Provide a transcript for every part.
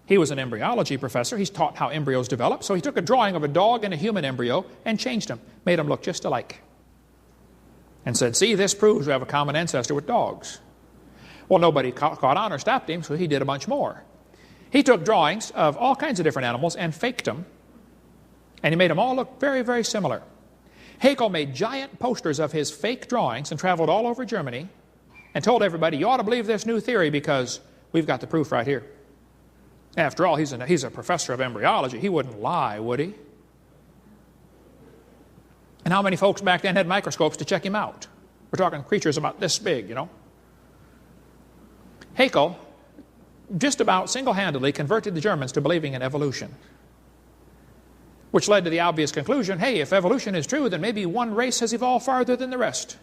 He was an embryology professor. He's taught how embryos develop. So he took a drawing of a dog and a human embryo and changed them, made them look just alike. And said, see, this proves we have a common ancestor with dogs. Well, nobody caught on or stopped him, so he did a bunch more. He took drawings of all kinds of different animals and faked them, and he made them all look very, very similar. Haeckel made giant posters of his fake drawings and traveled all over Germany and told everybody, you ought to believe this new theory because we've got the proof right here. After all, he's a professor of embryology. He wouldn't lie, would he? And how many folks back then had microscopes to check him out? We're talking creatures about this big, you know. Haeckel just about single-handedly converted the Germans to believing in evolution, which led to the obvious conclusion, hey, if evolution is true, then maybe one race has evolved farther than the rest.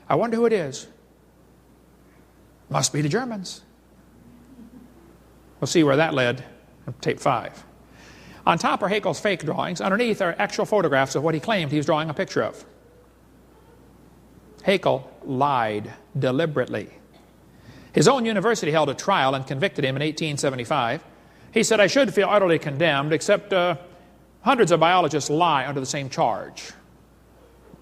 I wonder who it is. Must be the Germans. We'll see where that led on tape 5. On top are Haeckel's fake drawings. Underneath are actual photographs of what he claimed he was drawing a picture of. Haeckel lied deliberately. His own university held a trial and convicted him in 1875. He said, I should feel utterly condemned, except hundreds of biologists lie under the same charge.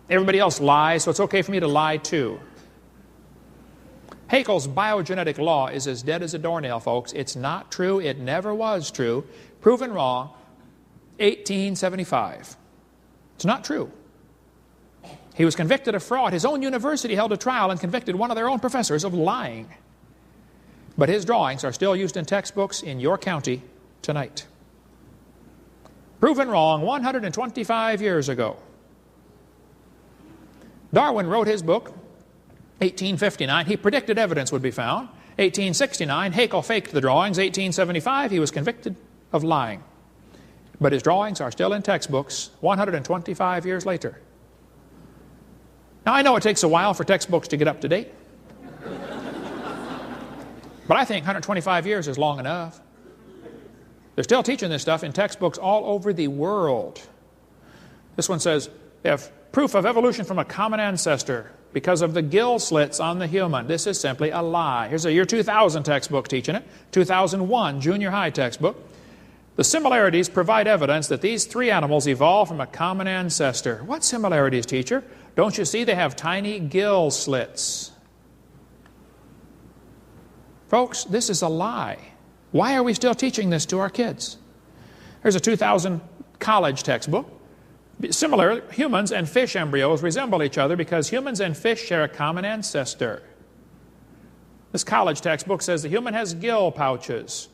Everybody else lies, so it's okay for me to lie too. Haeckel's biogenetic law is as dead as a doornail, folks. It's not true. It never was true. Proven wrong, 1875. It's not true. He was convicted of fraud. His own university held a trial and convicted one of their own professors of lying. But his drawings are still used in textbooks in your county tonight. Proven wrong 125 years ago. Darwin wrote his book, 1859, he predicted evidence would be found. 1869, Haeckel faked the drawings. 1875, he was convicted of lying. But his drawings are still in textbooks 125 years later. Now, I know it takes a while for textbooks to get up to date. But I think 125 years is long enough. They're still teaching this stuff in textbooks all over the world. This one says, if proof of evolution from a common ancestor because of the gill slits on the human. This is simply a lie. Here's a year 2000 textbook teaching it. 2001 junior high textbook. The similarities provide evidence that these three animals evolved from a common ancestor. What similarities, teacher? Don't you see they have tiny gill slits? Folks, this is a lie. Why are we still teaching this to our kids? Here's a 2000 college textbook. Similar, humans and fish embryos resemble each other because humans and fish share a common ancestor. This college textbook says the human has gill pouches.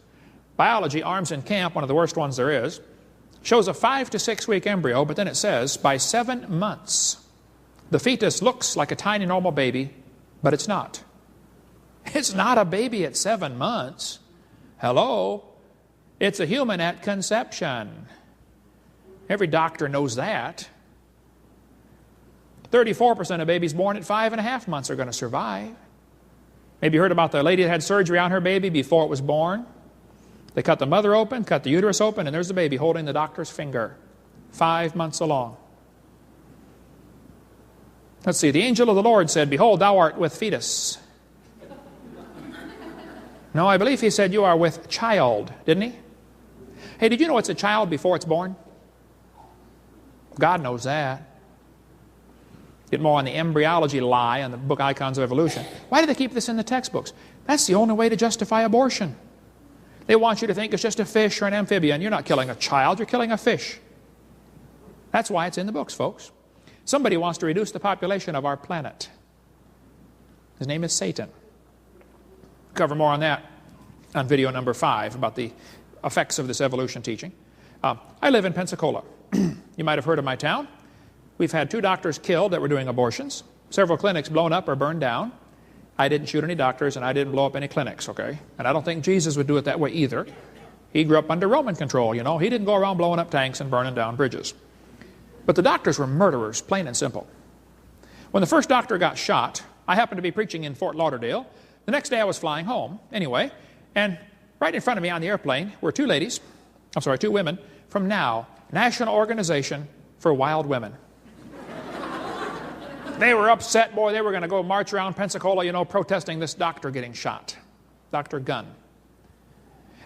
Biology, Arms in Camp, one of the worst ones there is, shows a 5 to 6 week embryo, but then it says by 7 months, the fetus looks like a tiny normal baby, but it's not. It's not a baby at 7 months. Hello? It's a human at conception. Every doctor knows that. 34% of babies born at 5.5 months are going to survive. Maybe you heard about the lady that had surgery on her baby before it was born. They cut the mother open, cut the uterus open, and there's the baby holding the doctor's finger, 5 months along. Let's see, the angel of the Lord said, behold, thou art with fetus. No, I believe he said you are with child, didn't he? Hey, did you know it's a child before it's born? God knows that. Get more on the embryology lie on the book Icons of Evolution. Why do they keep this in the textbooks? That's the only way to justify abortion. They want you to think it's just a fish or an amphibian. You're not killing a child, you're killing a fish. That's why it's in the books, folks. Somebody wants to reduce the population of our planet. His name is Satan. Cover more on that on video number 5 about the effects of this evolution teaching. I live in Pensacola. You might have heard of my town. We've had 2 doctors killed that were doing abortions. Several clinics blown up or burned down. I didn't shoot any doctors and I didn't blow up any clinics, okay? And I don't think Jesus would do it that way either. He grew up under Roman control, you know. He didn't go around blowing up tanks and burning down bridges. But the doctors were murderers, plain and simple. When the first doctor got shot, I happened to be preaching in Fort Lauderdale. The next day I was flying home, anyway, and right in front of me on the airplane were 2 women from NOW, National Organization for Wild Women. They were upset, boy, they were going to go march around Pensacola, you know, protesting this doctor getting shot, Dr. Gunn.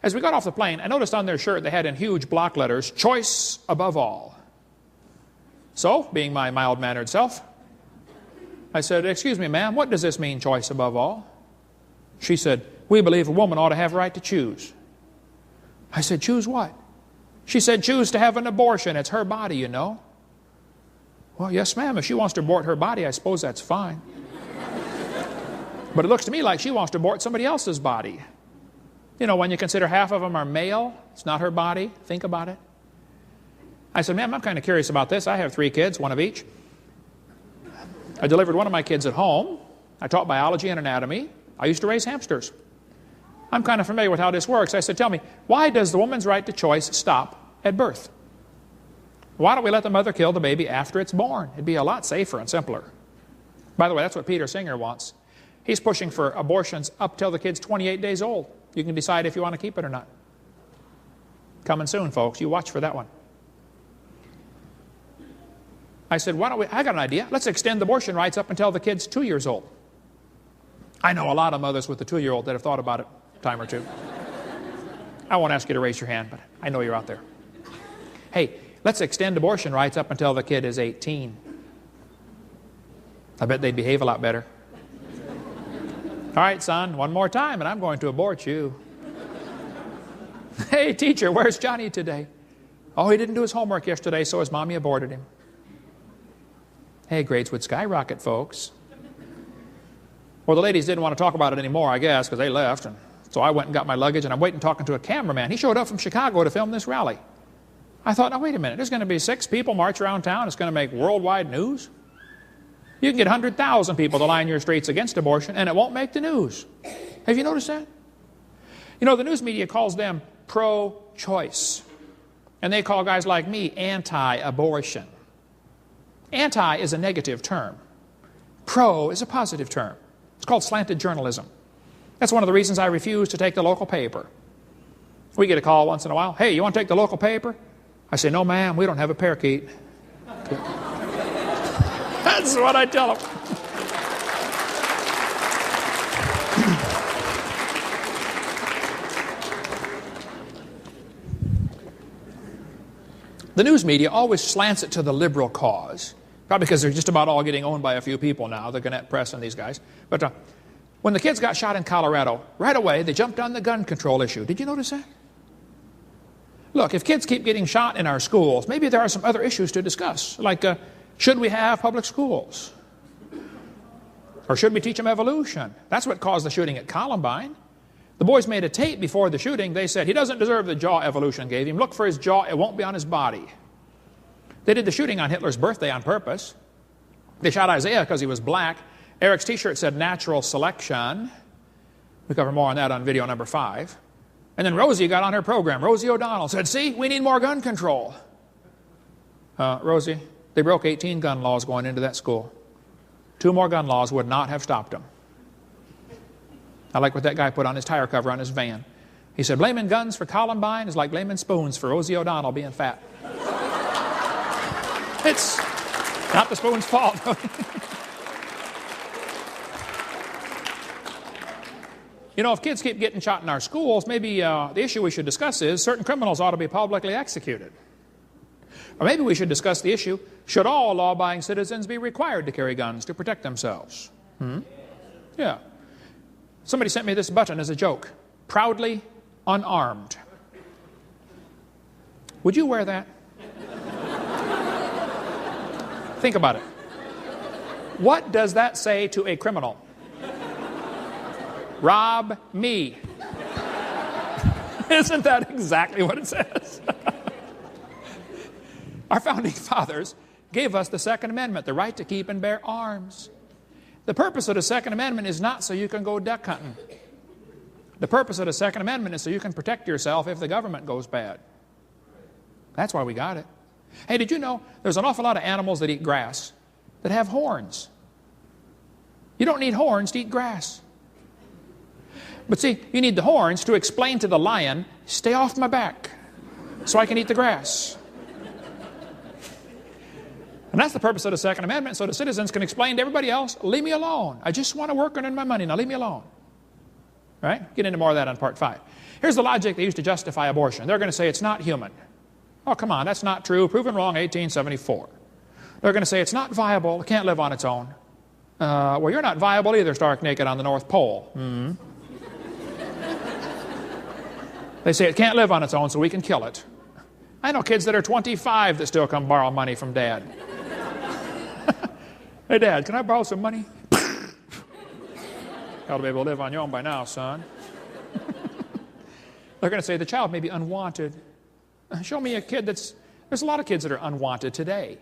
As we got off the plane, I noticed on their shirt they had in huge block letters, choice above all. So, being my mild-mannered self, I said, excuse me, ma'am, what does this mean, choice above all? She said, we believe a woman ought to have a right to choose. I said, choose what? She said, choose to have an abortion. It's her body, you know. Well, yes, ma'am. If she wants to abort her body, I suppose that's fine. But it looks to me like she wants to abort somebody else's body. You know, when you consider half of them are male, it's not her body. Think about it. I said, ma'am, I'm kind of curious about this. I have 3 kids, 1 of each. I delivered one of my kids at home. I taught biology and anatomy. I used to raise hamsters. I'm kind of familiar with how this works. I said, tell me, why does the woman's right to choice stop at birth? Why don't we let the mother kill the baby after it's born? It'd be a lot safer and simpler. By the way, that's what Peter Singer wants. He's pushing for abortions up till the kid's 28 days old. You can decide if you want to keep it or not. Coming soon, folks. You watch for that one. I said, why don't we, I got an idea. Let's extend abortion rights up until the kid's 2 years old. I know a lot of mothers with a 2-year-old that have thought about it a time or two. I won't ask you to raise your hand, but I know you're out there. Hey, let's extend abortion rights up until the kid is 18. I bet they'd behave a lot better. All right, son, one more time, and I'm going to abort you. Hey, teacher, where's Johnny today? Oh, he didn't do his homework yesterday, so his mommy aborted him. Hey, grades would skyrocket, folks. Well, the ladies didn't want to talk about it anymore, I guess, because they left. And so I went and got my luggage, and I'm waiting talking to a cameraman. He showed up from Chicago to film this rally. I thought, now, wait a minute. There's going to be 6 people march around town. It's going to make worldwide news. You can get 100,000 people to line your streets against abortion, and it won't make the news. Have you noticed that? You know, the news media calls them pro-choice. And they call guys like me anti-abortion. Anti is a negative term. Pro is a positive term. It's called slanted journalism. That's one of the reasons I refuse to take the local paper. We get a call once in a while. Hey, you want to take the local paper? I say, no, ma'am, we don't have a parakeet. That's what I tell them. The news media always slants it to the liberal cause. Probably because they're just about all getting owned by a few people now, the Gannett Press and these guys. But when the kids got shot in Colorado, right away they jumped on the gun control issue. Did you notice that? Look, if kids keep getting shot in our schools, maybe there are some other issues to discuss, like should we have public schools? Or should we teach them evolution? That's what caused the shooting at Columbine. The boys made a tape before the shooting. They said, he doesn't deserve the jaw evolution gave him. Look for his jaw. It won't be on his body. They did the shooting on Hitler's birthday on purpose. They shot Isaiah because he was black. Eric's t-shirt said natural selection. We cover more on that on video number 5. And then Rosie got on her program. Rosie O'Donnell said, see, we need more gun control. Rosie, they broke 18 gun laws going into that school. 2 more gun laws would not have stopped them. I like what that guy put on his tire cover on his van. He said, blaming guns for Columbine is like blaming spoons for Rosie O'Donnell being fat. It's not the spoon's fault. You know, if kids keep getting shot in our schools, maybe the issue we should discuss is certain criminals ought to be publicly executed. Or maybe we should discuss the issue, should all law-abiding citizens be required to carry guns to protect themselves? Yeah. Somebody sent me this button as a joke. Proudly unarmed. Would you wear that? Think about it. What does that say to a criminal? Rob me. Isn't that exactly what it says? Our founding fathers gave us the Second Amendment, the right to keep and bear arms. The purpose of the Second Amendment is not so you can go duck hunting. The purpose of the Second Amendment is so you can protect yourself if the government goes bad. That's why we got it. Hey, did you know there's an awful lot of animals that eat grass that have horns? You don't need horns to eat grass. But see, you need the horns to explain to the lion, stay off my back so I can eat the grass. And that's the purpose of the Second Amendment, so the citizens can explain to everybody else, leave me alone. I just want to work and earn my money. Now leave me alone. All right? Get into more of that on part 5. Here's the logic they use to justify abortion. They're going to say it's not human. Oh, come on, that's not true. Proven wrong 1874. They're going to say it's not viable. It can't live on its own. Well, you're not viable either, stark naked on the North Pole. They say it can't live on its own, so we can kill it. I know kids that are 25 that still come borrow money from Dad. Hey, Dad, can I borrow some money? Ought to be able to live on your own by now, son. They're going to say the child may be unwanted. Show me a kid that's... There's a lot of kids that are unwanted today.